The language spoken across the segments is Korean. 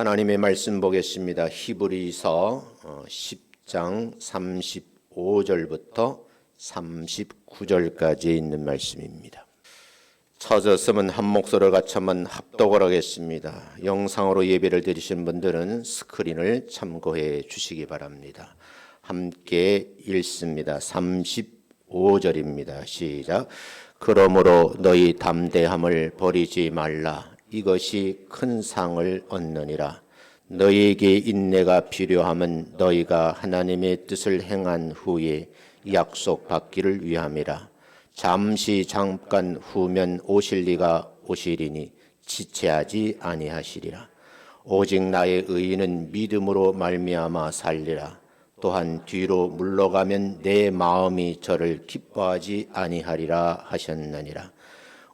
하나님의 말씀 보겠습니다. 히브리서 10장 35절부터 39절까지 있는 말씀입니다. 찾았으면 한 목소리를 같이만 합독을 하겠습니다. 영상으로 예배를 드리신 분들은 스크린을 참고해 주시기 바랍니다. 함께 읽습니다. 35절입니다. 시작. 그러므로 너희 담대함을 버리지 말라. 이것이 큰 상을 얻느니라. 너희에게 인내가 필요함은 너희가 하나님의 뜻을 행한 후에 약속받기를 위함이라. 잠깐 후면 오실 이가 오시리니 지체하지 아니하시리라. 오직 나의 의인은 믿음으로 말미암아 살리라. 또한 뒤로 물러가면 내 마음이 저를 기뻐하지 아니하리라 하셨느니라.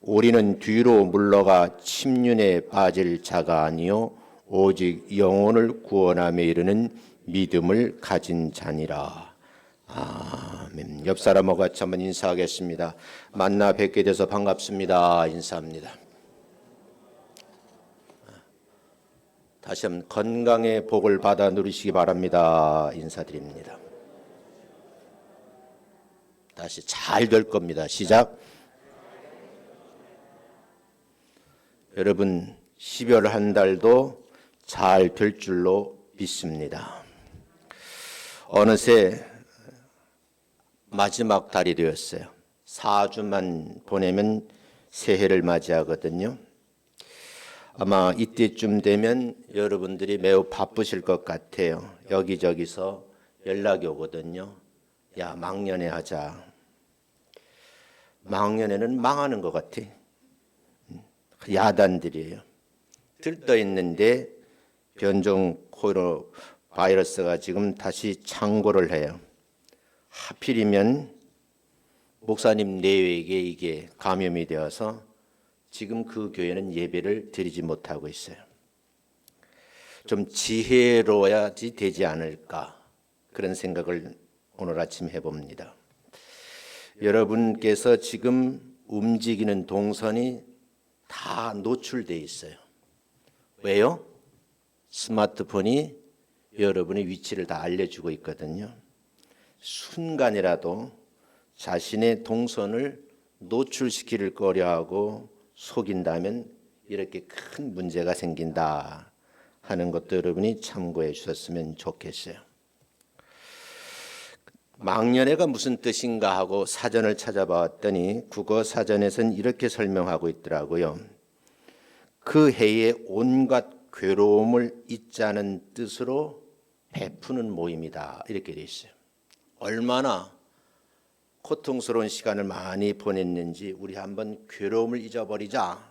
우리는 뒤로 물러가 침륜에 빠질 자가 아니요 오직 영혼을 구원함에 이르는 믿음을 가진 자니라. 아멘. 옆 사람하고 같이 한번 인사하겠습니다. 만나 뵙게 돼서 반갑습니다. 인사합니다. 다시 한번 건강의 복을 받아 누리시기 바랍니다. 인사드립니다. 다시 잘 될 겁니다. 시작. 여러분 12월 한 달도 잘 될 줄로 믿습니다. 어느새 마지막 달이 되었어요. 4주만 보내면 새해를 맞이하거든요. 아마 이때쯤 되면 여러분들이 매우 바쁘실 것 같아요. 여기저기서 연락이 오거든요. 야, 망년에 하자. 망년에는 망하는 것 같아. 야단들이에요. 들떠 있는데 변종 코로나 바이러스가 지금 다시 창궐을 해요. 하필이면 목사님 내외에게 이게 감염이 되어서 지금 그 교회는 예배를 드리지 못하고 있어요. 좀 지혜로워야지 되지 않을까 그런 생각을 오늘 아침 해봅니다. 여러분께서 지금 움직이는 동선이 다 노출되어 있어요. 왜요? 스마트폰이 여러분의 위치를 다 알려주고 있거든요. 순간이라도 자신의 동선을 노출시키를 꺼려하고 속인다면 이렇게 큰 문제가 생긴다 하는 것도 여러분이 참고해 주셨으면 좋겠어요. 망년회가 무슨 뜻인가 하고 사전을 찾아봤더니 국어 사전에서는 이렇게 설명하고 있더라고요. 그 해에 온갖 괴로움을 잊자는 뜻으로 베푸는 모임이다. 이렇게 돼 있어요. 얼마나 고통스러운 시간을 많이 보냈는지 우리 한번 괴로움을 잊어버리자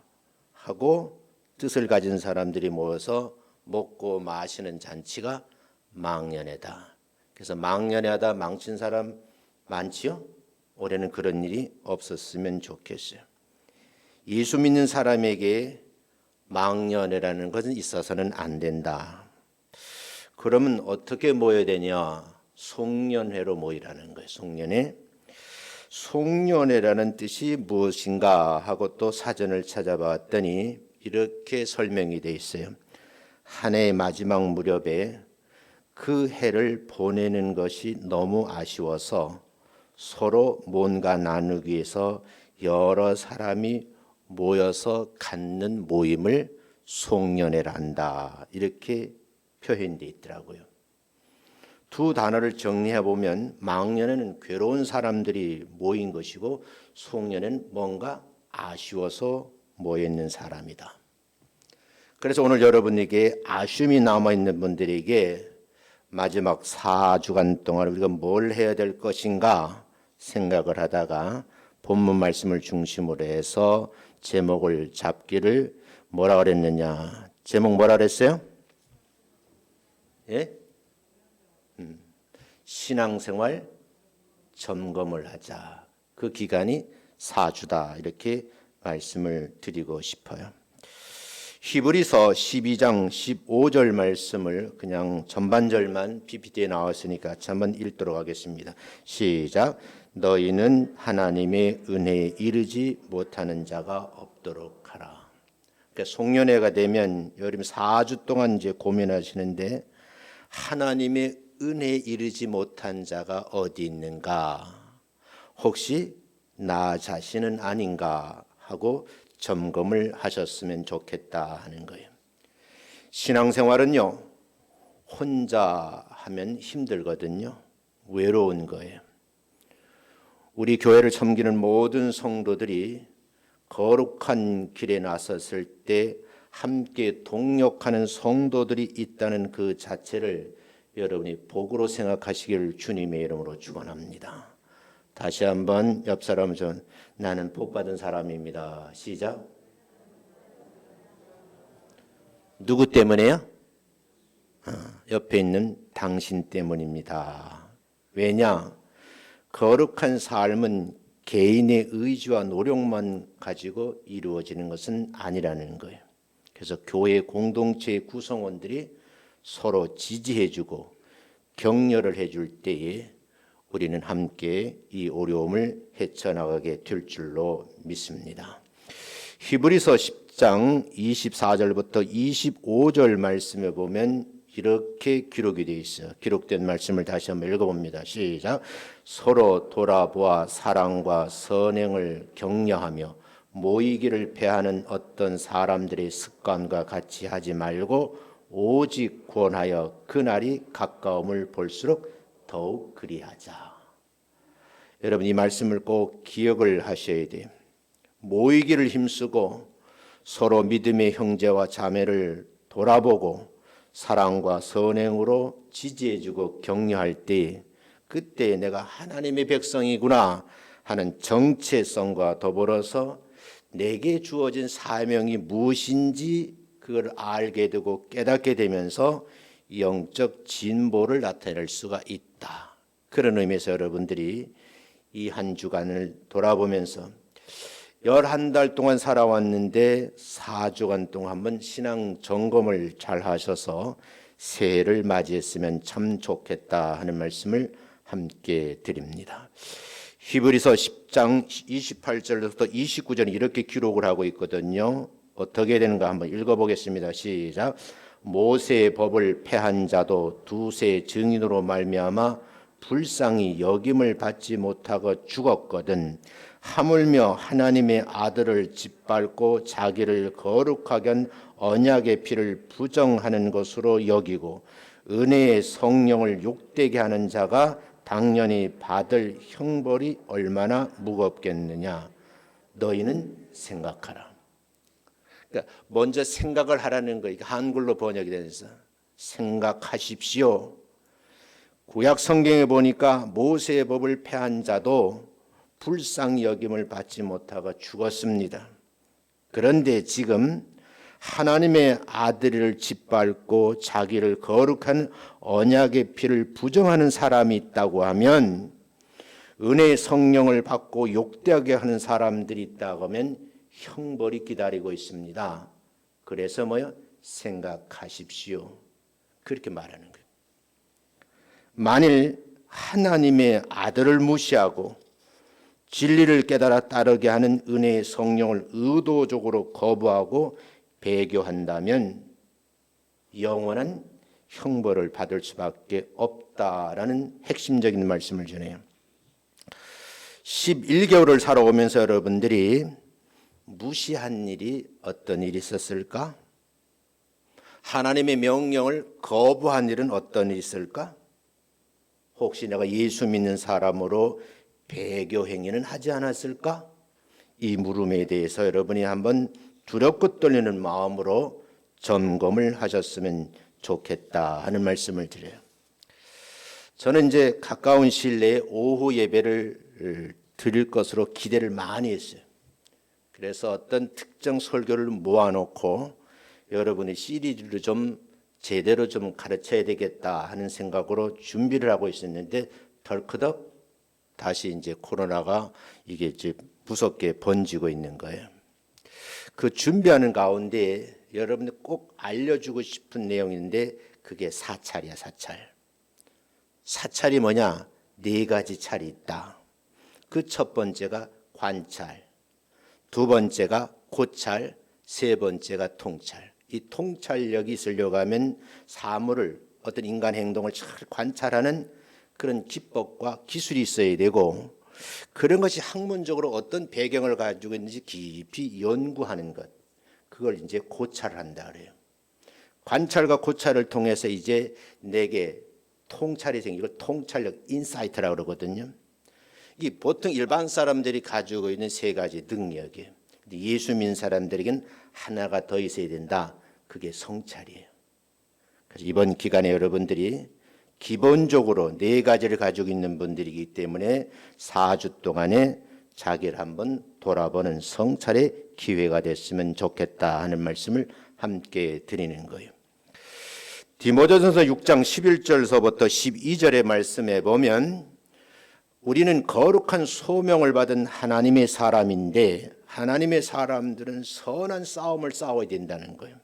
하고 뜻을 가진 사람들이 모여서 먹고 마시는 잔치가 망년회다. 그래서 망년회하다 망친 사람 많지요? 올해는 그런 일이 없었으면 좋겠어요. 예수 믿는 사람에게 망년회라는 것은 있어서는 안 된다. 그러면 어떻게 모여야 되냐? 송년회로 모이라는 거예요. 송년회. 송년회라는 뜻이 무엇인가 하고 또 사전을 찾아봤더니 이렇게 설명이 돼 있어요. 한 해의 마지막 무렵에 그 해를 보내는 것이 너무 아쉬워서 서로 뭔가 나누기 위해서 여러 사람이 모여서 갖는 모임을 송년회란다. 이렇게 표현되어 있더라고요. 두 단어를 정리해 보면 망년회는 괴로운 사람들이 모인 것이고 송년회는 뭔가 아쉬워서 모여있는 사람이다. 그래서 오늘 여러분에게 아쉬움이 남아있는 분들에게 마지막 4주간 동안 우리가 뭘 해야 될 것인가 생각을 하다가 본문 말씀을 중심으로 해서 제목을 잡기를 뭐라 그랬느냐. 제목 뭐라 그랬어요? 예? 신앙생활 점검을 하자. 그 기간이 4주다. 이렇게 말씀을 드리고 싶어요. 히브리서 12장 15절 말씀을 그냥 전반절만 PPT에 나왔으니까 같이 한번 읽도록 하겠습니다. 시작. 너희는 하나님의 은혜에 이르지 못하는 자가 없도록 하라. 그러니까 송년회가 되면 여름 4주 동안 이제 고민하시는데 하나님의 은혜에 이르지 못한 자가 어디 있는가? 혹시 나 자신은 아닌가 하고 점검을 하셨으면 좋겠다 하는 거예요. 신앙생활은요, 혼자 하면 힘들거든요. 외로운 거예요. 우리 교회를 섬기는 모든 성도들이 거룩한 길에 나섰을 때 함께 동역하는 성도들이 있다는 그 자체를 여러분이 복으로 생각하시기를 주님의 이름으로 축원합니다. 다시 한번 옆 사람 나는 복 받은 사람입니다. 시작. 누구 때문에요? 옆에 있는 당신 때문입니다. 왜냐? 거룩한 삶은 개인의 의지와 노력만 가지고 이루어지는 것은 아니라는 거예요. 그래서 교회 공동체의 구성원들이 서로 지지해주고 격려를 해줄 때에 우리는 함께 이 어려움을 헤쳐나가게 될 줄로 믿습니다. 히브리서 10장 24절부터 25절 말씀에 보면 이렇게 기록이 되어 있어요. 기록된 말씀을 다시 한번 읽어봅니다. 시작. 서로 돌아보아 사랑과 선행을 격려하며 모이기를 패하는 어떤 사람들의 습관과 같이 하지 말고 오직 구원하여 그날이 가까움을 볼수록 더욱 그리하자. 여러분 이 말씀을 꼭 기억을 하셔야 돼요. 모이기를 힘쓰고 서로 믿음의 형제와 자매를 돌아보고 사랑과 선행으로 지지해주고 격려할 때 그때 내가 하나님의 백성이구나 하는 정체성과 더불어서 내게 주어진 사명이 무엇인지 그걸 알게 되고 깨닫게 되면서 영적 진보를 나타낼 수가 있다. 그런 의미에서 여러분들이 이 한 주간을 돌아보면서 11달 동안 살아왔는데 4주간 동안 한번 신앙 점검을 잘 하셔서 새해를 맞이했으면 참 좋겠다 하는 말씀을 함께 드립니다. 히브리서 10장 28절부터 29절은 이렇게 기록을 하고 있거든요. 어떻게 되는가 한번 읽어보겠습니다. 시작. 모세의 법을 폐한 자도 두세 증인으로 말미암아 불쌍히 여김을 받지 못하고 죽었거든 하물며 하나님의 아들을 짓밟고 자기를 거룩하게 한 언약의 피를 부정하는 것으로 여기고 은혜의 성령을 욕되게 하는 자가 당연히 받을 형벌이 얼마나 무겁겠느냐. 너희는 생각하라. 그러니까 먼저 생각을 하라는 거. 한글로 번역이 돼서 생각하십시오. 구약 성경에 보니까 모세의 법을 폐한 자도 불쌍히 여김을 받지 못하고 죽었습니다. 그런데 지금 하나님의 아들을 짓밟고 자기를 거룩한 언약의 피를 부정하는 사람이 있다고 하면 은혜의 성령을 받고 욕되게 하는 사람들이 있다고 하면 형벌이 기다리고 있습니다. 그래서 뭐요? 생각하십시오. 그렇게 말하는 거예요. 만일 하나님의 아들을 무시하고 진리를 깨달아 따르게 하는 은혜의 성령을 의도적으로 거부하고 배교한다면 영원한 형벌을 받을 수밖에 없다라는 핵심적인 말씀을 전해요. 11개월을 살아오면서 여러분들이 무시한 일이 어떤 일이 있었을까? 하나님의 명령을 거부한 일은 어떤 일이 있을까? 혹시 내가 예수 믿는 사람으로 배교 행위는 하지 않았을까? 이 물음에 대해서 여러분이 한번 두렵고 떨리는 마음으로 점검을 하셨으면 좋겠다 하는 말씀을 드려요. 저는 이제 가까운 시일 내에 오후 예배를 드릴 것으로 기대를 많이 했어요. 그래서 어떤 특정 설교를 모아놓고 여러분의 시리즈를 좀 제대로 좀 가르쳐야 되겠다 하는 생각으로 준비를 하고 있었는데 덜커덕 다시 이제 코로나가 이게 이제 무섭게 번지고 있는 거예요. 그 준비하는 가운데 여러분들 꼭 알려주고 싶은 내용인데 그게 사찰이야, 사찰. 사찰이 뭐냐? 4가지 찰이 있다. 그 첫 번째가 관찰, 두 번째가 고찰, 세 번째가 통찰. 이 통찰력이 있으려고 하면 사물을, 어떤 인간 행동을 잘 관찰하는 그런 기법과 기술이 있어야 되고, 그런 것이 학문적으로 어떤 배경을 가지고 있는지 깊이 연구하는 것, 그걸 이제 고찰을 한다 그래요. 관찰과 고찰을 통해서 이제 내게 통찰이 생기고, 이걸 통찰력, 인사이트라고 그러거든요. 이 보통 일반 사람들이 가지고 있는 세 가지 능력이에요. 예수 믿는 사람들에게는 하나가 더 있어야 된다. 그게 성찰이에요. 그래서 이번 기간에 여러분들이 기본적으로 네 가지를 가지고 있는 분들이기 때문에 4주 동안에 자기를 한번 돌아보는 성찰의 기회가 됐으면 좋겠다 하는 말씀을 함께 드리는 거예요. 디모데전서 6장 11절서부터 12절의 말씀에 보면, 우리는 거룩한 소명을 받은 하나님의 사람인데 하나님의 사람들은 선한 싸움을 싸워야 된다는 거예요.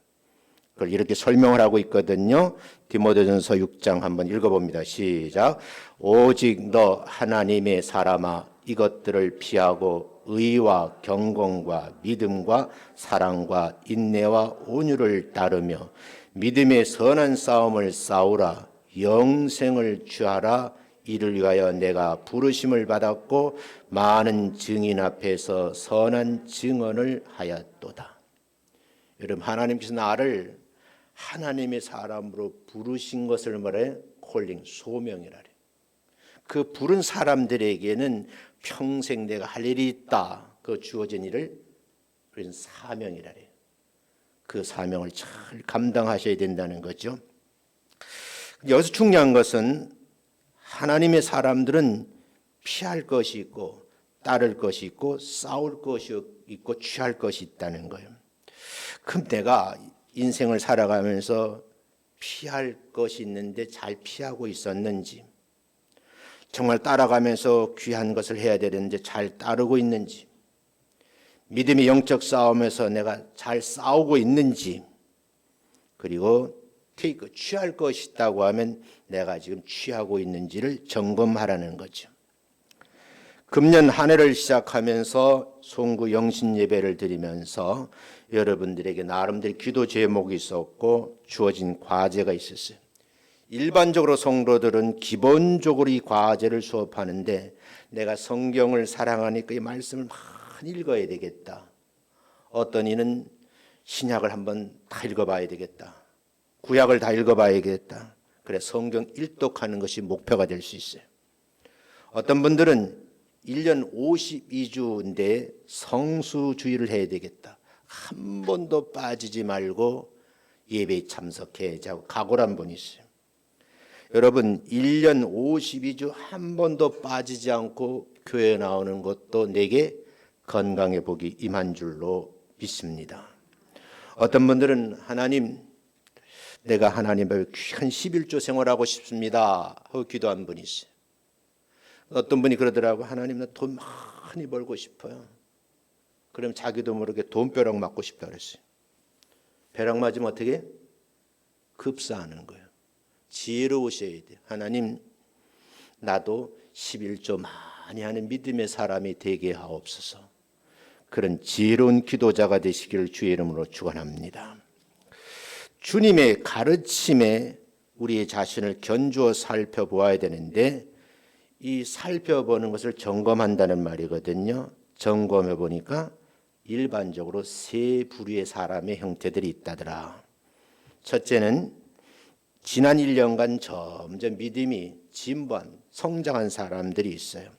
그걸 이렇게 설명을 하고 있거든요. 디모데전서 6장 한번 읽어봅니다. 시작. 오직 너 하나님의 사람아, 이것들을 피하고 의와 경건과 믿음과 사랑과 인내와 온유를 따르며 믿음의 선한 싸움을 싸우라. 영생을 취하라. 이를 위하여 내가 부르심을 받았고 많은 증인 앞에서 선한 증언을 하였도다. 여러분, 하나님께서 나를 하나님의 사람으로 부르신 것을 말해 콜링, 소명이라래. 그 부른 사람들에게는 평생 내가 할 일이 있다. 그 주어진 일을 우리는 사명이라래. 그 사명을 잘 감당하셔야 된다는 거죠. 여기서 중요한 것은 하나님의 사람들은 피할 것이 있고 따를 것이 있고 싸울 것이 있고 취할 것이 있다는 거예요. 그럼 내가 인생을 살아가면서 피할 것이 있는데 잘 피하고 있었는지, 정말 따라가면서 귀한 것을 해야 되는데 잘 따르고 있는지, 믿음의 영적 싸움에서 내가 잘 싸우고 있는지, 그리고 취할 것이 있다고 하면 내가 지금 취하고 있는지를 점검하라는 거죠. 금년 한 해를 시작하면서 송구 영신 예배를 드리면서 여러분들에게 나름대로 기도 제목이 있었고 주어진 과제가 있었어요. 일반적으로 성도들은 기본적으로 이 과제를 수업하는데, 내가 성경을 사랑하니까 이 말씀을 많이 읽어야 되겠다. 어떤 이는 신약을 한번 다 읽어봐야 되겠다. 구약을 다 읽어봐야겠다. 그래 성경 일독하는 것이 목표가 될 수 있어요. 어떤 분들은 1년 52주인데 성수주의를 해야 되겠다. 한 번도 빠지지 말고 예배에 참석해야지 하고 각오를 한 분이 있어요. 여러분, 1년 52주 한 번도 빠지지 않고 교회에 나오는 것도 내게 건강의 복이 임한 줄로 믿습니다. 어떤 분들은 하나님, 내가 하나님 앞에 귀한 11조 생활하고 싶습니다 하고 기도한 분이 있어요. 어떤 분이 그러더라고, 하나님 나 돈 많이 벌고 싶어요. 그럼 자기도 모르게 돈벼락 맞고 싶다 그랬어요. 벼락 맞으면 어떻게? 급사하는 거예요. 지혜로우셔야 돼요. 하나님, 나도 11조 많이 하는 믿음의 사람이 되게 하옵소서. 그런 지혜로운 기도자가 되시기를 주의 이름으로 축원합니다. 주님의 가르침에 우리의 자신을 견주어 살펴보아야 되는데, 이 살펴보는 것을 점검한다는 말이거든요. 점검해 보니까 일반적으로 세 부류의 사람의 형태들이 있다더라. 첫째는 지난 1년간 점점 믿음이 진보한, 성장한 사람들이 있어요.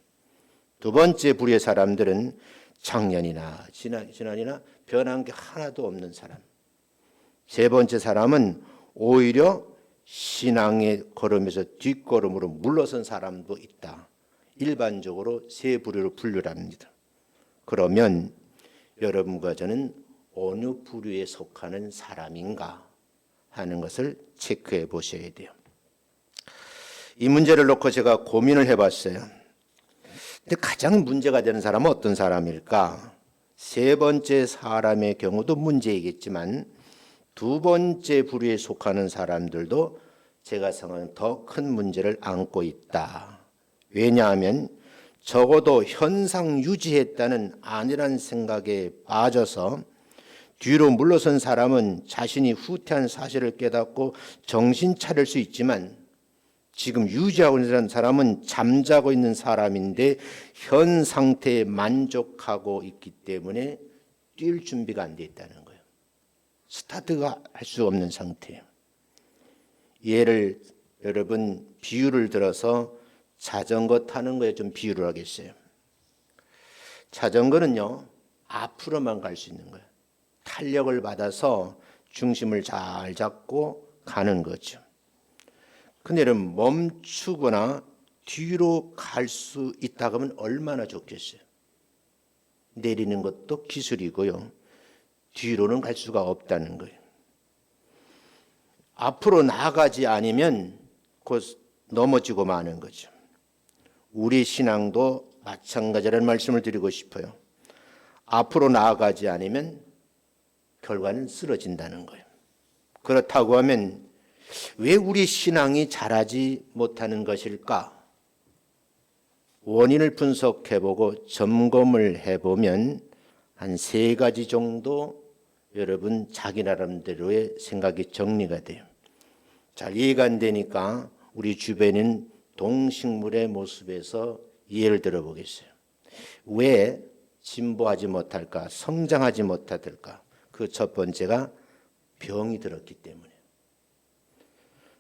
두 번째 부류의 사람들은 작년이나 지난이나 변한 게 하나도 없는 사람. 세 번째 사람은 오히려 신앙의 걸음에서 뒷걸음으로 물러선 사람도 있다. 일반적으로 세 부류로 분류합니다. 그러면 여러분과 저는 어느 부류에 속하는 사람인가 하는 것을 체크해 보셔야 돼요. 이 문제를 놓고 제가 고민을 해봤어요. 근데 가장 문제가 되는 사람은 어떤 사람일까? 세 번째 사람의 경우도 문제이겠지만 두 번째 부류에 속하는 사람들도 제가 생각하는 더 큰 문제를 안고 있다. 왜냐하면 적어도 현상 유지했다는 안일한 생각에 빠져서 뒤로 물러선 사람은 자신이 후퇴한 사실을 깨닫고 정신 차릴 수 있지만 지금 유지하고 있는 사람은 잠자고 있는 사람인데 현 상태에 만족하고 있기 때문에 뛸 준비가 안 돼 있다는 거예요. 스타트가 할 수 없는 상태예요. 예를 여러분 비유를 들어서 자전거 타는 거에 좀 비유를 하겠어요. 자전거는요 앞으로만 갈 수 있는 거예요. 탄력을 받아서 중심을 잘 잡고 가는 거죠. 근데 여러분 멈추거나 뒤로 갈 수 있다 그러면 얼마나 좋겠어요. 내리는 것도 기술이고요. 뒤로는 갈 수가 없다는 거예요. 앞으로 나아가지 않으면 곧 넘어지고 마는 거죠. 우리 신앙도 마찬가지라는 말씀을 드리고 싶어요. 앞으로 나아가지 않으면 결과는 쓰러진다는 거예요. 그렇다고 하면 왜 우리 신앙이 자라지 못하는 것일까? 원인을 분석해보고 점검을 해보면 한 3가지 정도 여러분 자기 나름대로의 생각이 정리가 돼요. 잘 이해가 안 되니까 우리 주변인 동식물의 모습에서 예를 들어보겠어요. 왜 진보하지 못할까? 성장하지 못할까? 그 첫 번째가 병이 들었기 때문에.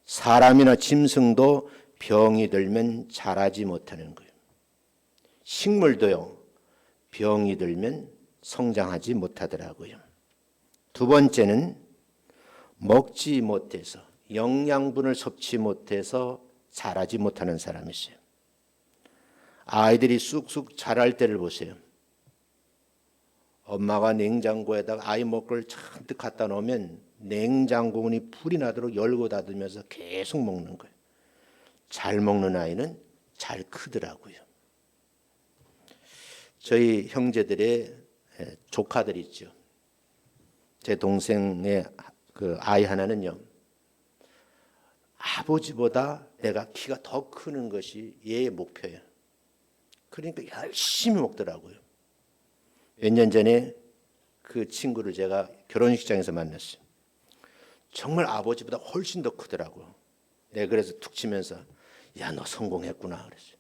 사람이나 짐승도 병이 들면 자라지 못하는 거예요. 식물도요, 병이 들면 성장하지 못하더라고요. 두 번째는 먹지 못해서, 영양분을 섭취 못해서 자라지 못하는 사람이 있어요. 아이들이 쑥쑥 자랄 때를 보세요. 엄마가 냉장고에다가 아이 먹을 걸 잔뜩 갖다 놓으면 냉장고 문이 불이 나도록 열고 닫으면서 계속 먹는 거예요. 잘 먹는 아이는 잘 크더라고요. 저희 형제들의 조카들 있죠. 제 동생의 그 아이 하나는요. 아버지보다 내가 키가 더 크는 것이 얘의 목표예요. 그러니까 열심히 먹더라고요. 몇 년 전에 그 친구를 제가 결혼식장에서 만났어요. 정말 아버지보다 훨씬 더 크더라고요. 내가 그래서 툭 치면서 야, 너 성공했구나 그랬어요.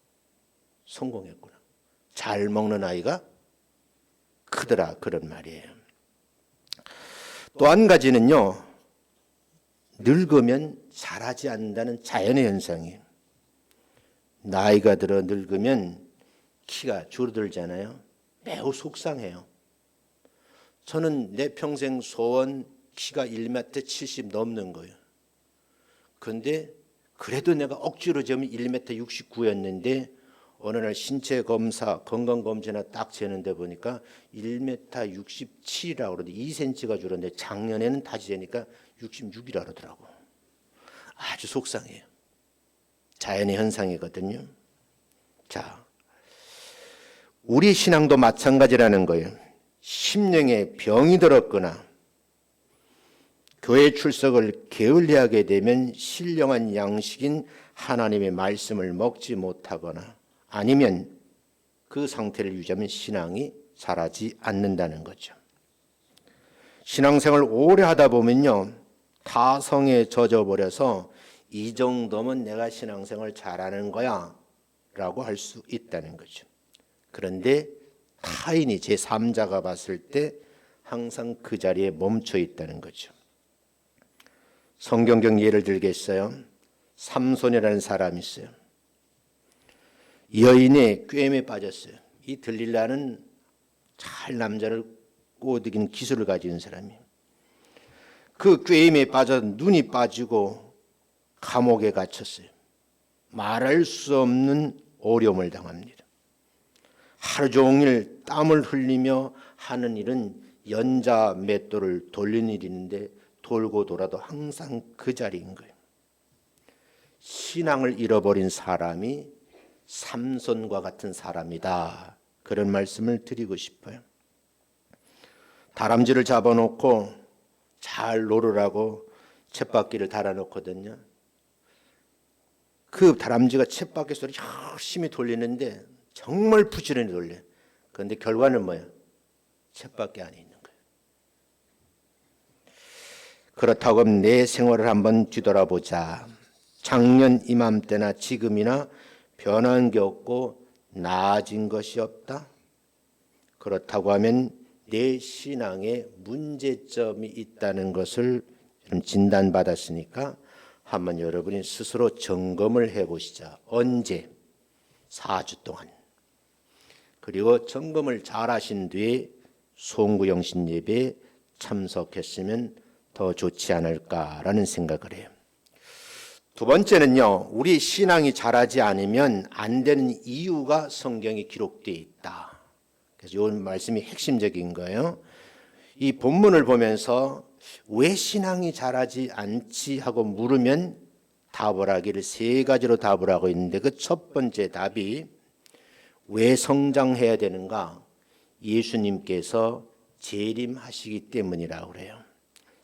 성공했구나. 잘 먹는 아이가 크더라 그런 말이에요. 또 한 가지는요. 늙으면 자라지 않는다는 자연의 현상이에요. 나이가 들어 늙으면 키가 줄어들잖아요. 매우 속상해요. 저는 내 평생 소원 키가 1m 70 넘는 거예요. 그런데 그래도 내가 억지로 재면 1m 69였는데 어느 날 신체 검사, 건강검진을 딱 재는데 보니까 1m 67이라고 그러는데 2cm가 줄었는데 작년에는 다시 재니까 66이라고 그러더라고. 아주 속상해요. 자연의 현상이거든요. 자, 우리 신앙도 마찬가지라는 거예요. 심령에 병이 들었거나 교회 출석을 게을리하게 되면 신령한 양식인 하나님의 말씀을 먹지 못하거나 아니면 그 상태를 유지하면 신앙이 자라지 않는다는 거죠. 신앙생활 오래 하다 보면요. 타성에 젖어버려서 이 정도면 내가 신앙생활 잘하는 거야 라고 할 수 있다는 거죠. 그런데 타인이 제3자가 봤을 때 항상 그 자리에 멈춰 있다는 거죠. 성경적 예를 들겠어요. 삼손이라는 사람이 있어요. 여인의 꾀임에 빠졌어요. 이 들릴라는 잘 남자를 꼬드긴 기술을 가진 사람이에요. 그 꾀임에 빠져 눈이 빠지고 감옥에 갇혔어요. 말할 수 없는 어려움을 당합니다. 하루 종일 땀을 흘리며 하는 일은 연자 맷돌을 돌리는 일인데 돌고 돌아도 항상 그 자리인 거예요. 신앙을 잃어버린 사람이 삼손과 같은 사람이다. 그런 말씀을 드리고 싶어요. 다람쥐를 잡아놓고 잘 놀으라고 쳇바퀴를 달아놓거든요. 그 다람쥐가 쳇바퀴 소리 열심히 돌리는데 정말 부지런히 돌려요. 그런데 결과는 뭐예요? 쳇바퀴 안에 있는 거예요. 그렇다고 하면 내 생활을 한번 뒤돌아보자. 작년 이맘때나 지금이나 변한 게 없고 나아진 것이 없다. 그렇다고 하면 내 신앙에 문제점이 있다는 것을 좀 진단받았으니까 한번 여러분이 스스로 점검을 해보시자. 언제? 4주 동안. 그리고 점검을 잘 하신 뒤에 송구영신 예배에 참석했으면 더 좋지 않을까라는 생각을 해요. 두 번째는요, 우리 신앙이 자라지 않으면 안 되는 이유가 성경에 기록되어 있다. 그래서 이 말씀이 핵심적인 거예요. 이 본문을 보면서 왜 신앙이 자라지 않지 하고 물으면 답을 하기를 세 가지로 답을 하고 있는데, 그 첫 번째 답이 왜 성장해야 되는가? 예수님께서 재림하시기 때문이라고 그래요.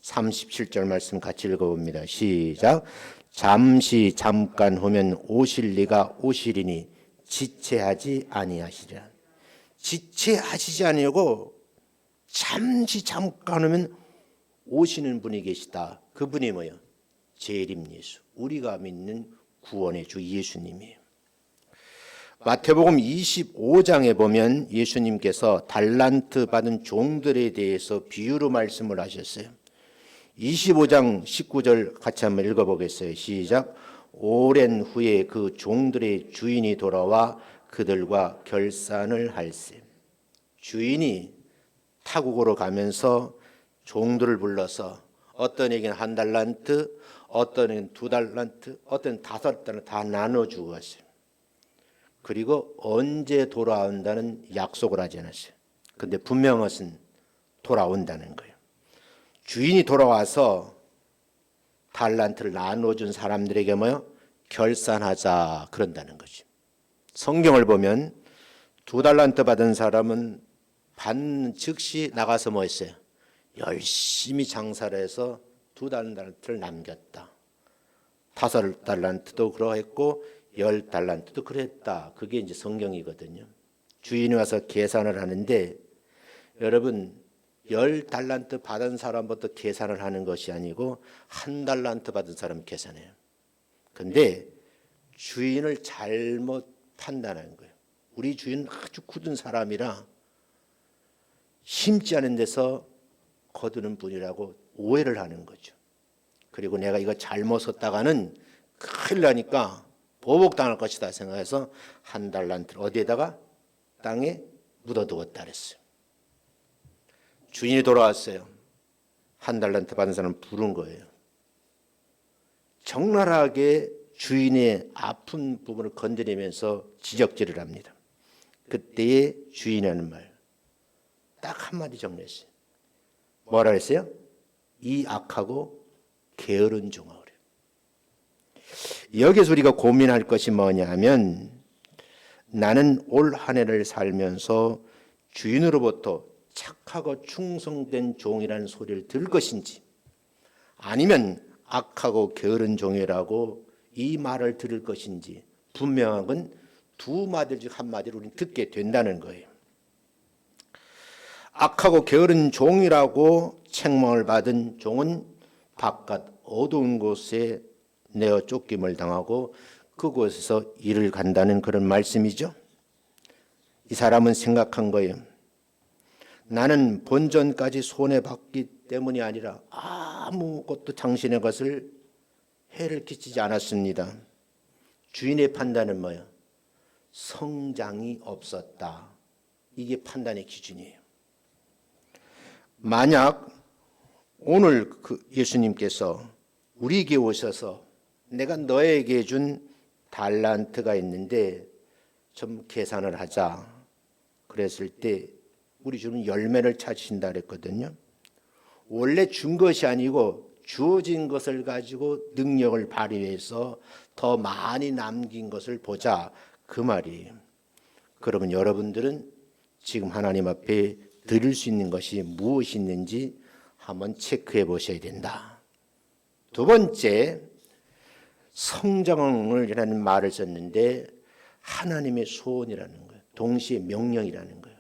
37절 말씀 같이 읽어봅니다. 시작. 잠시 잠깐 후면 오실 이가 오시리니 지체하지 아니하시리라. 지체하시지 아니하고 잠시 잠깐 후면 오시는 분이 계시다. 그분이 뭐예요? 재림 예수, 우리가 믿는 구원의 주 예수님이에요. 마태복음 25장에 보면 예수님께서 달란트 받은 종들에 대해서 비유로 말씀을 하셨어요. 25장 19절 같이 한번 읽어보겠어요. 시작. 오랜 후에 그 종들의 주인이 돌아와 그들과 결산을 할세. 주인이 타국으로 가면서 종들을 불러서 어떤 에게는 1달란트, 어떤 에게는 2달란트, 어떤 5달란트 다 나눠주고 갔어요. 그리고 언제 돌아온다는 약속을 하지 않았어요. 그런데 분명한 것은 돌아온다는 거예요. 주인이 돌아와서 달란트를 나눠준 사람들에게 뭐요? 결산하자 그런다는 거지. 성경을 보면 2달란트 받은 사람은 받는 즉시 나가서 뭐 했어요? 열심히 장사를 해서 2달란트를 남겼다. 5달란트도 그러했고 10달란트도 그랬다. 그게 이제 성경이거든요. 주인이 와서 계산을 하는데, 여러분 10달란트 받은 사람부터 계산을 하는 것이 아니고 1달란트 받은 사람 계산해요. 근데 주인을 잘못 판단한 거예요. 우리 주인은 아주 굳은 사람이라 심지 않은 데서 거두는 분이라고 오해를 하는 거죠. 그리고 내가 이거 잘못 썼다가는 큰일 나니까 보복당할 것이다 생각해서 1달란트를 어디에다가? 땅에 묻어두었다 그랬어요. 주인이 돌아왔어요. 1달란트 받은 사람 부른 거예요. 적나라하게 주인의 아픈 부분을 건드리면서 지적질을 합니다. 그때의 주인이 하는 말 딱 한마디 정리했어요. 뭐라 했어요? 이 악하고 게으른 종아. 여기서 우리가 고민할 것이 뭐냐 하면, 나는 올 한 해를 살면서 주인으로부터 착하고 충성된 종이라는 소리를 들을 것인지, 아니면 악하고 게으른 종이라고 이 말을 들을 것인지, 분명한 건 두 마디 중 한 마디를 우리는 듣게 된다는 거예요. 악하고 게으른 종이라고 책망을 받은 종은 바깥 어두운 곳에 내어 쫓김을 당하고 그곳에서 일을 간다는 그런 말씀이죠. 이 사람은 생각한 거예요. 나는 본전까지 손해봤기 때문이 아니라 아무것도 당신의 것을 해를 끼치지 않았습니다. 주인의 판단은 뭐예요? 성장이 없었다. 이게 판단의 기준이에요. 만약 오늘 예수님께서 우리에게 오셔서 내가 너에게 준 달란트가 있는데 좀 계산을 하자 그랬을 때 우리 주는 열매를 찾으신다 그랬거든요. 원래 준 것이 아니고 주어진 것을 가지고 능력을 발휘해서 더 많이 남긴 것을 보자, 그 말이에요. 그러면 여러분들은 지금 하나님 앞에 드릴 수 있는 것이 무엇이 있는지 한번 체크해 보셔야 된다. 두 번째, 성장을이라는 말을 썼는데 하나님의 소원이라는 거예요. 동시에 명령이라는 거예요.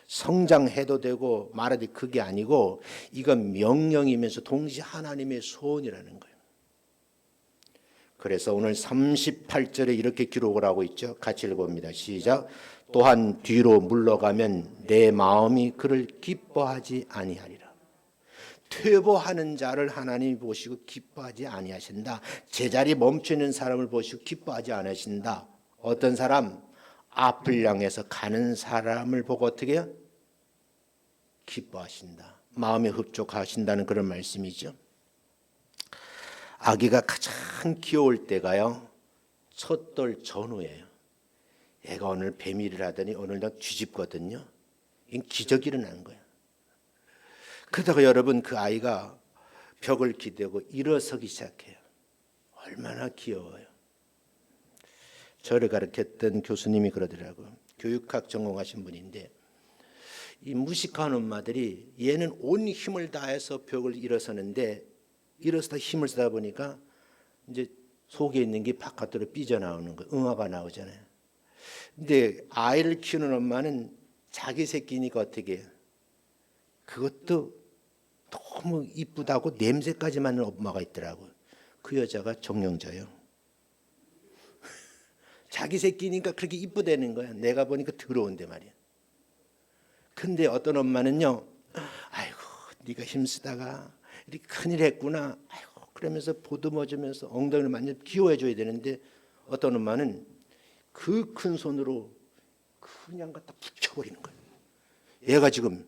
성장해도 되고 말하되 그게 아니고 이건 명령이면서 동시에 하나님의 소원이라는 거예요. 그래서 오늘 38절에 이렇게 기록을 하고 있죠. 같이 읽어봅니다. 시작. 또한 뒤로 물러가면 내 마음이 그를 기뻐하지 아니하리라. 퇴보하는 자를 하나님이 보시고 기뻐하지 아니하신다. 제자리 멈춰 있는 사람을 보시고 기뻐하지 않으신다. 어떤 사람? 앞을 향해서 가는 사람을 보고 어떻게 해요? 기뻐하신다. 마음에 흡족하신다는 그런 말씀이죠. 아기가 가장 귀여울 때가요, 첫돌 전후예요. 애가 오늘 뱀일을 하더니 오늘 날 뒤집거든요. 이건 기적이 일어나는 거예요. 그러다가 여러분 그 아이가 벽을 기대고 일어서기 시작해요. 얼마나 귀여워요. 저를 가르쳤던 교수님이 그러더라고요. 교육학 전공하신 분인데 이 무식한 엄마들이 얘는 온 힘을 다해서 벽을 일어서는데 일어서다 힘을 쓰다 보니까 이제 속에 있는 게 바깥으로 삐져나오는 거예요. 응아가 나오잖아요. 근데 아이를 키우는 엄마는 자기 새끼니까 어떻게 해요? 그것도 너무 이쁘다고 냄새까지 맡는 엄마가 있더라고요. 그 여자가 정령자예요. 자기 새끼니까 그렇게 이쁘다는 거야. 내가 보니까 더러운데 말이야. 근데 어떤 엄마는요, 아이고 네가 힘쓰다가 이렇게 큰일 했구나, 아이고 그러면서 보듬어주면서 엉덩이를 만져 귀여워해줘야 되는데 어떤 엄마는 그 큰 손으로 그냥 갖다 붙여버리는 거예요. 얘가 지금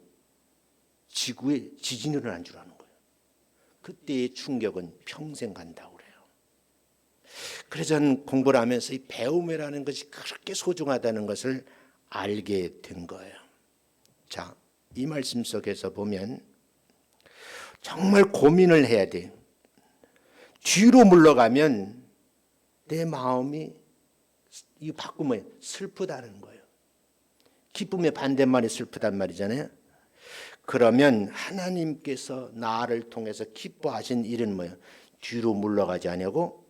지구에 지진이 일어난 줄 아는 거예요. 그때의 충격은 평생 간다고 그래요. 그래서 저는 공부를 하면서 이 배움이라는 것이 그렇게 소중하다는 것을 알게 된 거예요. 자, 이 말씀 속에서 보면 정말 고민을 해야 돼요. 뒤로 물러가면 내 마음이 이 바꾸면 슬프다는 거예요. 기쁨의 반대말이 슬프단 말이잖아요. 그러면 하나님께서 나를 통해서 기뻐하신 일은 뭐예요? 뒤로 물러가지 아니하고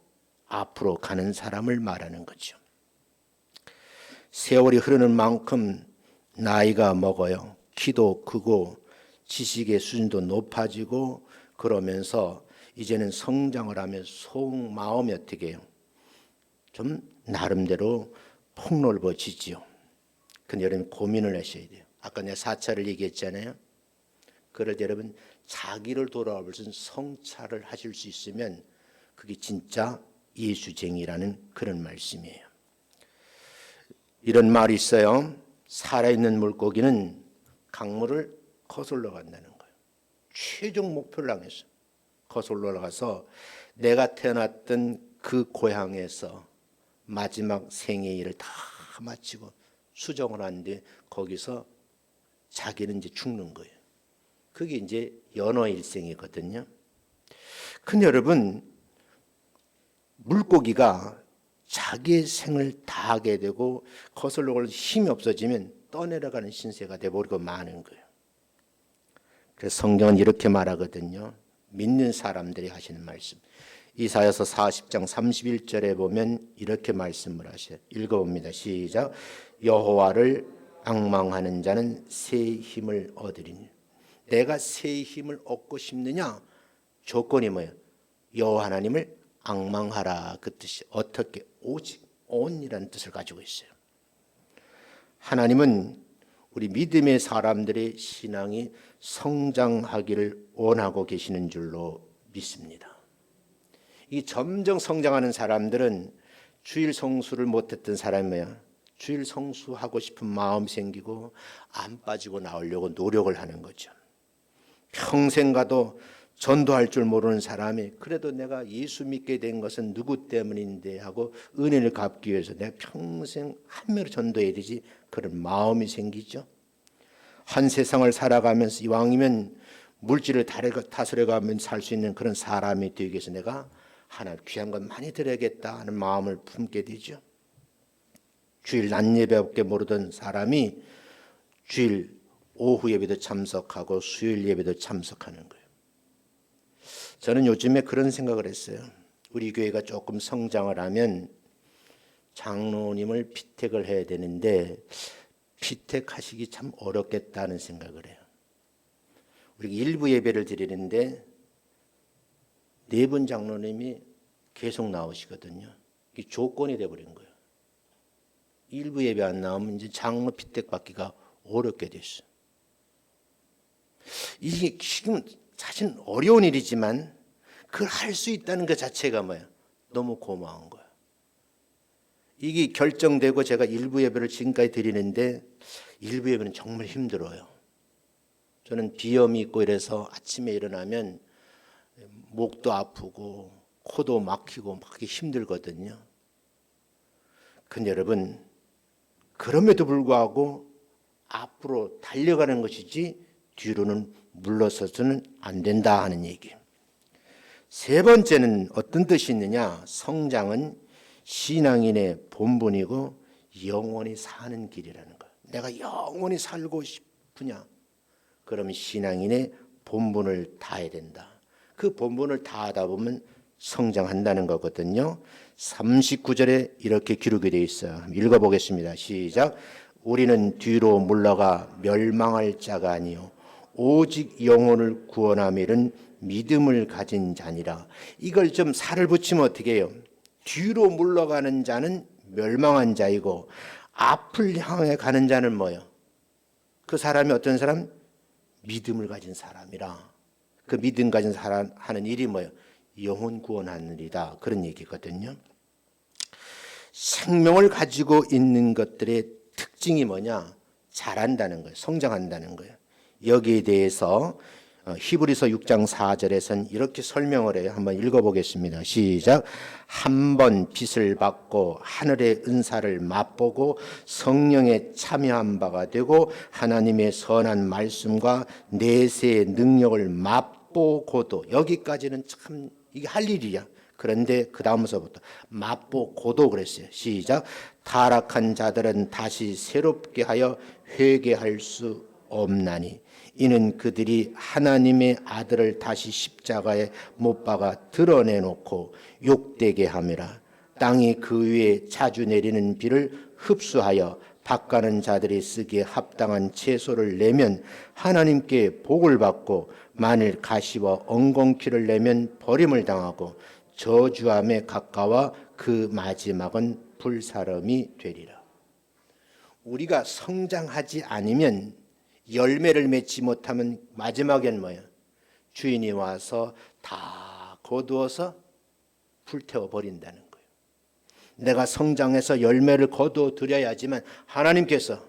앞으로 가는 사람을 말하는 거죠. 세월이 흐르는 만큼 나이가 먹어요. 키도 크고 지식의 수준도 높아지고 그러면서 이제는 성장을 하면 속마음이 어떻게 해요? 좀 나름대로 폭넓어지지요. 근데 여러분 고민을 하셔야 돼요. 아까 내가 4차를 얘기했잖아요. 그럴 때 여러분 자기를 돌아볼 수 있는 성찰을 하실 수 있으면 그게 진짜 예수쟁이라는 그런 말씀이에요. 이런 말이 있어요. 살아있는 물고기는 강물을 거슬러 간다는 거예요. 최종 목표를 향해서 거슬러 가서 내가 태어났던 그 고향에서 마지막 생의 일을 다 마치고 수정을 하는데 거기서 자기는 이제 죽는 거예요. 그게 이제 연어일생이거든요. 근데 여러분 물고기가 자기의 생을 다하게 되고 거슬러 갈 힘이 없어지면 떠내려가는 신세가 되어버리고 마는 거예요. 그래서 성경은 이렇게 말하거든요. 믿는 사람들이 하시는 말씀. 이사야서 40장 31절에 보면 이렇게 말씀을 하셔요. 읽어봅니다. 시작. 여호와를 앙망하는 자는 새 힘을 얻으리니. 내가 새 힘을 얻고 싶느냐? 조건이 뭐예요? 여호와 하나님을 앙망하라. 그 뜻이 어떻게? 오직 on이라는 뜻을 가지고 있어요. 하나님은 우리 믿음의 사람들의 신앙이 성장하기를 원하고 계시는 줄로 믿습니다. 이 점점 성장하는 사람들은 주일 성수를 못했던 사람이 뭐야? 주일 성수하고 싶은 마음이 생기고 안 빠지고 나오려고 노력을 하는 거죠. 평생 가도 전도할 줄 모르는 사람이 그래도 내가 예수 믿게 된 것은 누구 때문인데 하고 은혜를 갚기 위해서 내가 평생 한매로 전도해야 되지 그런 마음이 생기죠. 한 세상을 살아가면서 이왕이면 물질을 다스려가면서 살 수 있는 그런 사람이 되기 위해서 내가 하나 귀한 것 많이 드려야겠다 하는 마음을 품게 되죠. 주일 낮 예배밖에 모르던 사람이 주일 오후 예배도 참석하고 수요일 예배도 참석하는 거예요. 저는 요즘에 그런 생각을 했어요. 우리 교회가 조금 성장을 하면 장로님을 피택을 해야 되는데 피택하시기 참 어렵겠다는 생각을 해요. 우리가 일부 예배를 드리는데 네 분 장로님이 계속 나오시거든요. 이 조건이 돼버린 거예요. 일부 예배 안 나오면 이제 장로 피택받기가 어렵게 됐어. 이게 지금 사실 어려운 일이지만 그걸 할 수 있다는 것 자체가 뭐야? 너무 고마운 거야. 이게 결정되고 제가 일부 예배를 지금까지 드리는데 일부 예배는 정말 힘들어요. 저는 비염이 있고 이래서 아침에 일어나면 목도 아프고 코도 막히고 막 힘들거든요. 근데 여러분, 그럼에도 불구하고 앞으로 달려가는 것이지 뒤로는 물러서서는 안 된다 하는 얘기예요. 세 번째는 어떤 뜻이 있느냐? 성장은 신앙인의 본분이고 영원히 사는 길이라는 거예요. 내가 영원히 살고 싶으냐? 그러면 신앙인의 본분을 다해야 된다. 그 본분을 다하다 보면 성장한다는 거거든요. 39절에 이렇게 기록이 되어 있어요. 읽어보겠습니다. 시작. 우리는 뒤로 물러가 멸망할 자가 아니요 오직 영혼을 구원함이는 믿음을 가진 자니라. 이걸 좀 살을 붙이면 어떻게 해요? 뒤로 물러가는 자는 멸망한 자이고 앞을 향해 가는 자는 뭐예요? 그 사람이 어떤 사람? 믿음을 가진 사람이라. 그 믿음 가진 사람 하는 일이 뭐예요? 영혼 구원하는 일이다. 그런 얘기거든요. 생명을 가지고 있는 것들의 특징이 뭐냐? 자란다는 거예요. 성장한다는 거예요. 여기에 대해서 히브리서 6장 4절에서는 이렇게 설명을 해요. 한번 읽어보겠습니다. 시작. 한 번 빛을 받고 하늘의 은사를 맛보고 성령에 참여한 바가 되고 하나님의 선한 말씀과 내세의 능력을 맛보고도, 여기까지는 참 이게 할 일이야. 그런데 그 다음서부터 맛보고도 그랬어요. 시작. 타락한 자들은 다시 새롭게 하여 회개할 수 없나니 이는 그들이 하나님의 아들을 다시 십자가에 못 박아 드러내놓고 욕되게 함이라. 땅이 그 위에 자주 내리는 비를 흡수하여 밭가는 자들이 쓰기에 합당한 채소를 내면 하나님께 복을 받고 만일 가시와 엉겅퀴를 내면 버림을 당하고 저주함에 가까워 그 마지막은 불사름이 되리라. 우리가 성장하지 않으면, 열매를 맺지 못하면 마지막엔 뭐야? 주인이 와서 다 거두어서 불태워 버린다는 거예요. 내가 성장해서 열매를 거두어 드려야지만 하나님께서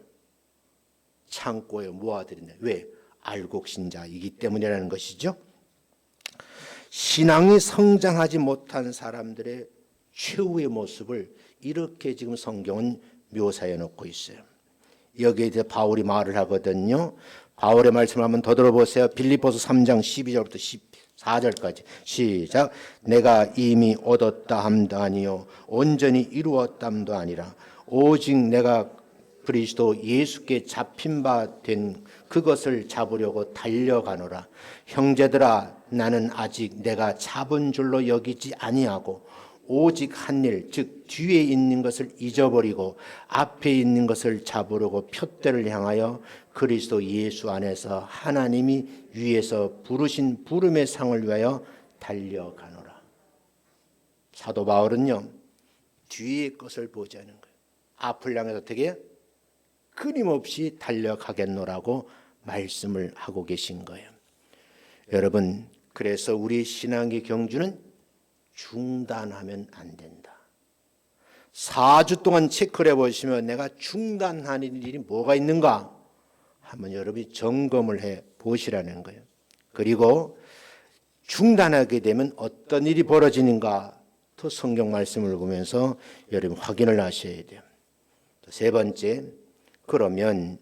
창고에 모아드린다. 왜? 알곡신자이기 때문이라는 것이죠. 신앙이 성장하지 못한 사람들의 최후의 모습을 이렇게 지금 성경은 묘사해 놓고 있어요. 여기에 대해 바울이 말을 하거든요. 바울의 말씀을 한번 더 들어보세요. 빌립보서 3장 12절부터 14절까지 시작. 내가 이미 얻었다 함도 아니요 온전히 이루었담도 아니라 오직 내가 그리스도 예수께 잡힌 바 된 그것을 잡으려고 달려가노라. 형제들아, 나는 아직 내가 잡은 줄로 여기지 아니하고 오직 한 일, 즉 뒤에 있는 것을 잊어버리고 앞에 있는 것을 잡으려고 푯대를 향하여 그리스도 예수 안에서 하나님이 위에서 부르신 부름의 상을 위하여 달려가노라. 사도 바울은요, 뒤의 것을 보지 않은 거예요. 앞을 향해서 어떻게 끊임없이 달려가겠노라고 말씀을 하고 계신 거예요. 여러분, 그래서 우리 신앙의 경주는 중단하면 안 된다. 4주 동안 체크를 해보시면 내가 중단하는 일이 뭐가 있는가 한번 여러분이 점검을 해 보시라는 거예요. 그리고 중단하게 되면 어떤 일이 벌어지는가 또 성경 말씀을 보면서 여러분 확인을 하셔야 돼요. 세 번째, 그러면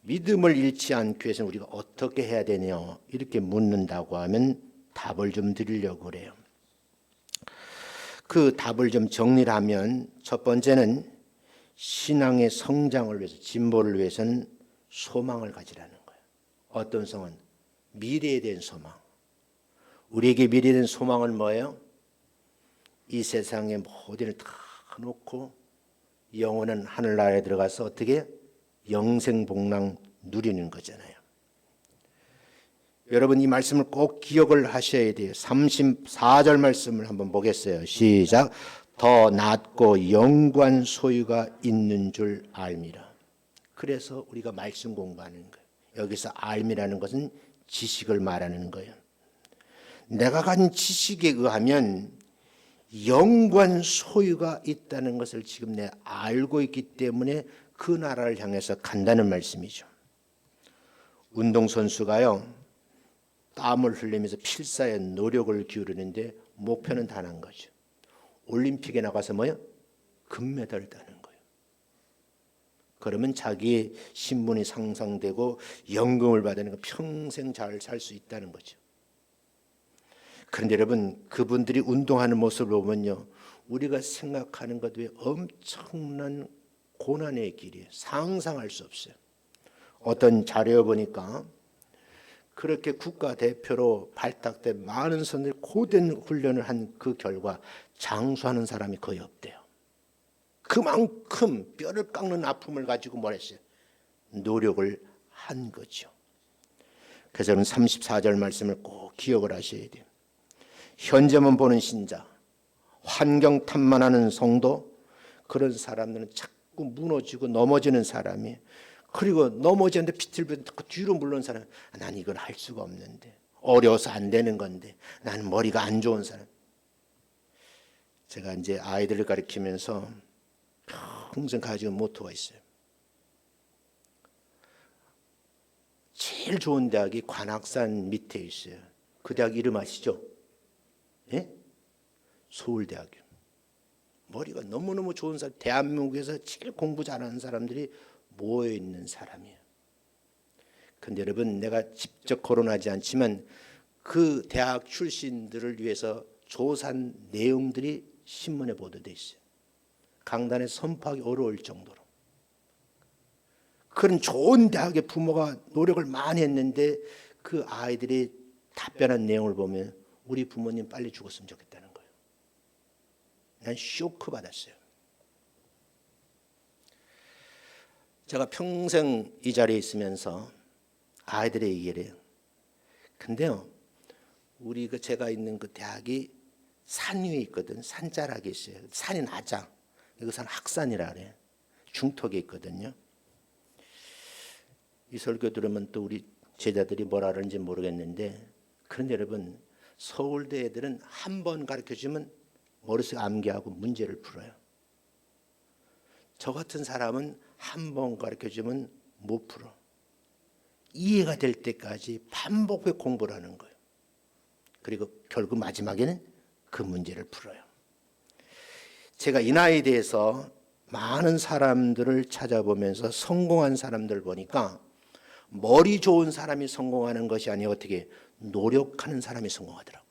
믿음을 잃지 않기 위해서 우리가 어떻게 해야 되냐 이렇게 묻는다고 하면 답을 좀 드리려고 그래요. 그 답을 좀 정리를 하면 첫 번째는 신앙의 성장을 위해서, 진보를 위해서는 소망을 가지라는 거예요. 어떤 소망은? 미래에 대한 소망. 우리에게 미래에 대한 소망은 뭐예요? 이 세상의 모든 일을 다 놓고 영원한 하늘나라에 들어가서 어떻게 영생복락 누리는 거잖아요. 여러분 이 말씀을 꼭 기억을 하셔야 돼요. 34절 말씀을 한번 보겠어요. 시작. 더 낫고 영구한 소유가 있는 줄 알미라. 그래서 우리가 말씀 공부하는 거예요. 여기서 알미라는 것은 지식을 말하는 거예요. 내가 가진 지식에 의하면 영구한 소유가 있다는 것을 지금 내가 알고 있기 때문에 그 나라를 향해서 간다는 말씀이죠. 운동선수가요, 땀을 흘리면서 필사에 노력을 기울이는데 목표는 단 한 거죠. 올림픽에 나가서 뭐요? 금메달을 따는 거예요. 그러면 자기의 신분이 상상되고 연금을 받으니까 평생 잘 살 수 있다는 거죠. 그런데 여러분, 그분들이 운동하는 모습을 보면요, 우리가 생각하는 것 외에 엄청난 고난의 길이에요. 상상할 수 없어요. 어떤 자료에 보니까 그렇게 국가대표로 발탁된 많은 선수들이 고된 훈련을 한 그 결과 장수하는 사람이 거의 없대요. 그만큼 뼈를 깎는 아픔을 가지고 뭘 했어요? 노력을 한 거죠. 그래서 저는 34절 말씀을 꼭 기억을 하셔야 돼요. 현재만 보는 신자, 환경 탓만하는 성도, 그런 사람들은 자꾸 무너지고 넘어지는 사람이, 그리고 넘어지는데 비틀비틀 뒤로 물러는 사람, 난 이걸 할 수가 없는데, 어려워서 안 되는 건데, 나는 머리가 안 좋은 사람. 제가 이제 아이들을 가르치면서 평생 가지고 모토가 있어요. 제일 좋은 대학이 관악산 밑에 있어요. 그 대학 이름 아시죠? 예? 서울대학이요. 머리가 너무너무 좋은 사람, 대한민국에서 제일 공부 잘하는 사람들이 모여있는 사람이에요. 그런데 여러분, 내가 직접 거론하지 않지만 그 대학 출신들을 위해서 조사한 내용들이 신문에 보도돼 있어요. 강단에 선포하기 어려울 정도로. 그런 좋은 대학의 부모가 노력을 많이 했는데 그 아이들이 답변한 내용을 보면 우리 부모님 빨리 죽었으면 좋겠다는 거예요. 난 쇼크 받았어요. 제가 평생 이 자리에 있으면서 아이들의 얘기를 해요. 근데요, 우리 제가 있는 그 대학이 산 위에 있거든. 산자락에 있어요. 산이 낮아. 이것은 학산이라 그래요. 중턱에 있거든요. 이 설교 들으면 또 우리 제자들이 뭐라 그러는지 모르겠는데, 그런데 여러분, 서울대 애들은 한 번 가르쳐주면 머릿속에 암기하고 문제를 풀어요. 저 같은 사람은 한 번 가르쳐주면 못 풀어. 이해가 될 때까지 반복해 공부를 하는 거예요. 그리고 결국 마지막에는 그 문제를 풀어요. 제가 이 나이에 대해서 많은 사람들을 찾아보면서 성공한 사람들 보니까 머리 좋은 사람이 성공하는 것이 아니라 어떻게 노력하는 사람이 성공하더라고요.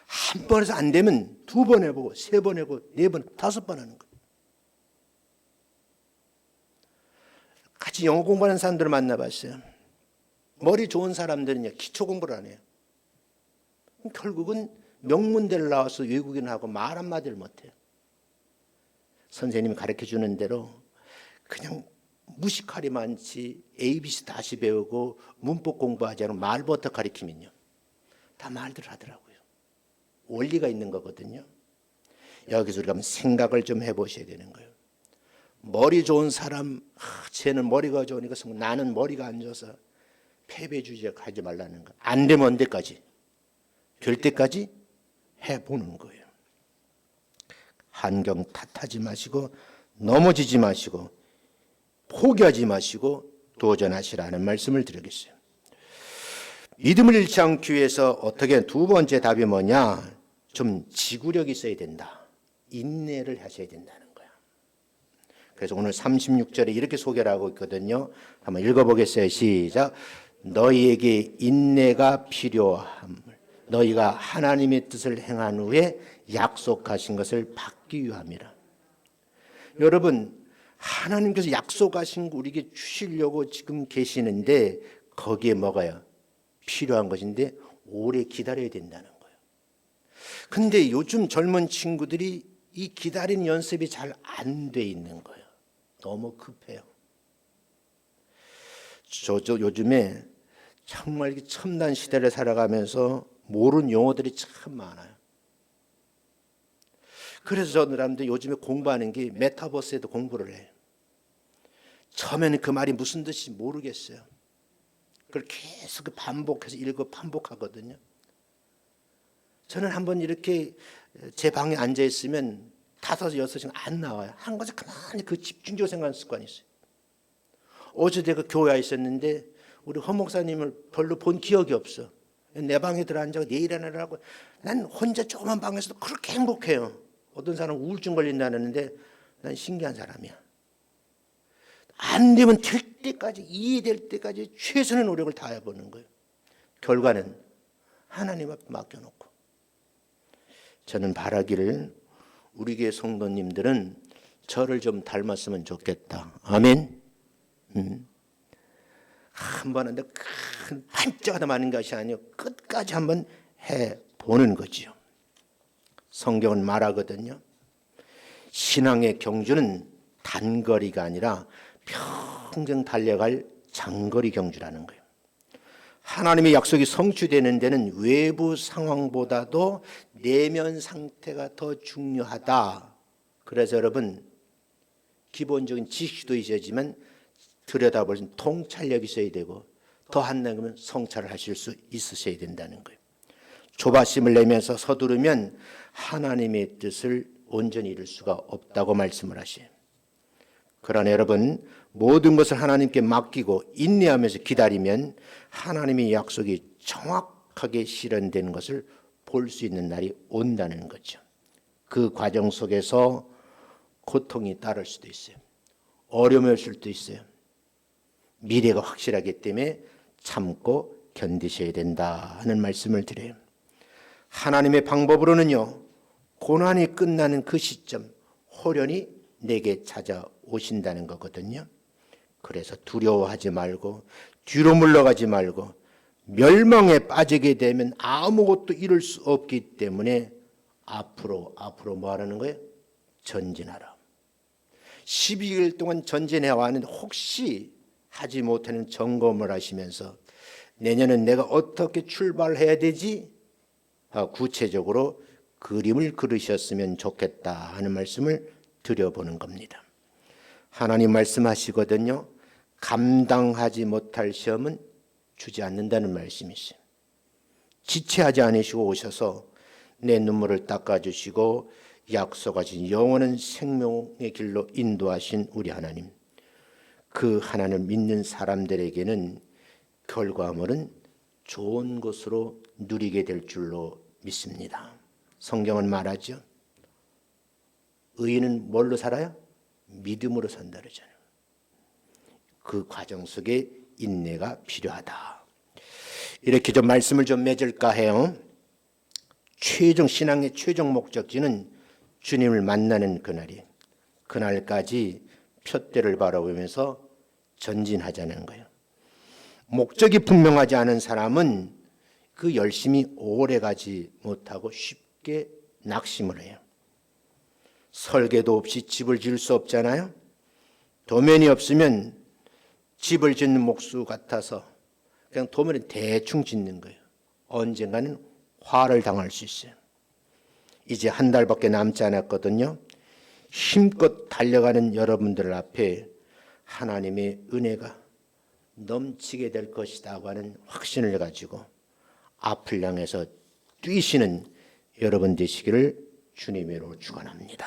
한 번에서 안 되면 두 번 해보고 세 번 해보고 네 번, 다섯 번 하는 거예요. 같이 영어 공부하는 사람들을 만나봤어요. 머리 좋은 사람들은요, 기초 공부를 안 해요. 결국은 명문대를 나와서 외국인하고 말 한마디를 못해요. 선생님이 가르쳐주는 대로 그냥 무식할이 많지 ABC 다시 배우고 문법 공부하지 않고 말부터 가르치면요, 다 말들 하더라고요. 원리가 있는 거거든요. 여기서 우리가 생각을 좀 해보셔야 되는 거예요. 머리 좋은 사람, 쟤는 머리가 좋으니까 나는 머리가 안 좋아서 패배 주제 하지 말라는 거. 안 되면 언제까지? 될 때까지 해보는 거예요. 환경 탓하지 마시고 넘어지지 마시고 포기하지 마시고 도전하시라는 말씀을 드리겠어요. 믿음을 잃지 않기 위해서 어떻게 두 번째 답이 뭐냐? 좀 지구력이 있어야 된다. 인내를 하셔야 된다는 거야. 그래서 오늘 36절에 이렇게 소개를 하고 있거든요. 한번 읽어보겠어요. 시작. 너희에게 인내가 필요함을 너희가 하나님의 뜻을 행한 후에 약속하신 것을 받기 위함이라. 여러분, 하나님께서 약속하신 거 우리에게 주시려고 지금 계시는데 거기에 뭐가요? 필요한 것인데 오래 기다려야 된다는 거예요. 근데 요즘 젊은 친구들이 이 기다리는 연습이 잘 안 돼 있는 거예요. 너무 급해요. 저 요즘에 정말 이렇게 첨단 시대를 살아가면서 모르는 용어들이 참 많아요. 그래서 저 사람들 요즘에 공부하는 게 메타버스에도 공부를 해요. 처음에는 그 말이 무슨 뜻인지 모르겠어요. 그걸 계속 반복해서 읽고 반복하거든요. 저는 한번 이렇게 제 방에 앉아 있으면 5-6시간 안 나와요. 한 곳에 가만히 그 집중적으로 생각하는 습관이 있어요. 어제 내가 교회에 있었는데 우리 허 목사님을 별로 본 기억이 없어. 내 방에 들어앉아 내 일하느라 하고 난 혼자 조그만 방에서도 그렇게 행복해요. 어떤 사람은 우울증 걸린다는데 난 신기한 사람이야. 안 되면 될 때까지, 이해될 때까지 최선의 노력을 다해보는 거예요. 결과는 하나님 앞에 맡겨놓고. 저는 바라기를 우리 교회 성도님들은 저를 좀 닮았으면 좋겠다. 아멘. 한번 한데 큰 반짝하다 마는 것이 아니요 끝까지 한번 해보는 거지요. 성경은 말하거든요. 신앙의 경주는 단거리가 아니라 평생 달려갈 장거리 경주라는 거예요. 하나님의 약속이 성취되는 데는 외부 상황보다도 내면 상태가 더 중요하다. 그래서 여러분 기본적인 지식도 있어야지만 들여다볼 통찰력이 있어야 되고 더 한다면 성찰을 하실 수 있으셔야 된다는 거예요. 조바심을 내면서 서두르면 하나님의 뜻을 온전히 이룰 수가 없다고 말씀을 하셔요. 그러나 여러분 모든 것을 하나님께 맡기고 인내하면서 기다리면 하나님의 약속이 정확하게 실현되는 것을 볼 수 있는 날이 온다는 거죠. 그 과정 속에서 고통이 따를 수도 있어요. 어려움이 올 수도 있어요. 미래가 확실하기 때문에 참고 견디셔야 된다 하는 말씀을 드려요. 하나님의 방법으로는요, 고난이 끝나는 그 시점 호련히 내게 찾아오신다는 거거든요. 그래서 두려워하지 말고 뒤로 물러가지 말고 멸망에 빠지게 되면 아무것도 이룰 수 없기 때문에 앞으로 뭐 하라는 거예요? 전진하라. 12일 동안 전진해 왔는데 혹시 하지 못하는 점검을 하시면서 내년은 내가 어떻게 출발해야 되지? 구체적으로 그림을 그리셨으면 좋겠다 하는 말씀을 드려보는 겁니다. 하나님 말씀하시거든요. 감당하지 못할 시험은 주지 않는다는 말씀이시죠. 지체하지 않으시고 오셔서 내 눈물을 닦아주시고 약속하신 영원한 생명의 길로 인도하신 우리 하나님. 그 하나님을 믿는 사람들에게는 결과물은 좋은 것으로 누리게 될 줄로 믿습니다. 성경은 말하죠. 의인은 뭘로 살아요? 믿음으로 산다 그러잖아요. 그 과정 속에 인내가 필요하다. 이렇게 좀 말씀을 좀 맺을까 해요. 신앙의 최종 목적지는 주님을 만나는 그날이에요. 그날까지 푯대를 바라보면서 전진하자는 거예요. 목적이 분명하지 않은 사람은 그 열심히 오래 가지 못하고 쉽게 낙심을 해요. 설계도 없이 집을 지을 수 없잖아요. 도면이 없으면 집을 짓는 목수 같아서 그냥 도면을 대충 짓는 거예요. 언젠가는 화를 당할 수 있어요. 이제 한 달밖에 남지 않았거든요. 힘껏 달려가는 여러분들 앞에 하나님의 은혜가 넘치게 될 것이라고 하는 확신을 가지고 앞을 향해서 뛰시는 여러분 되시기를 주님으로 축원합니다.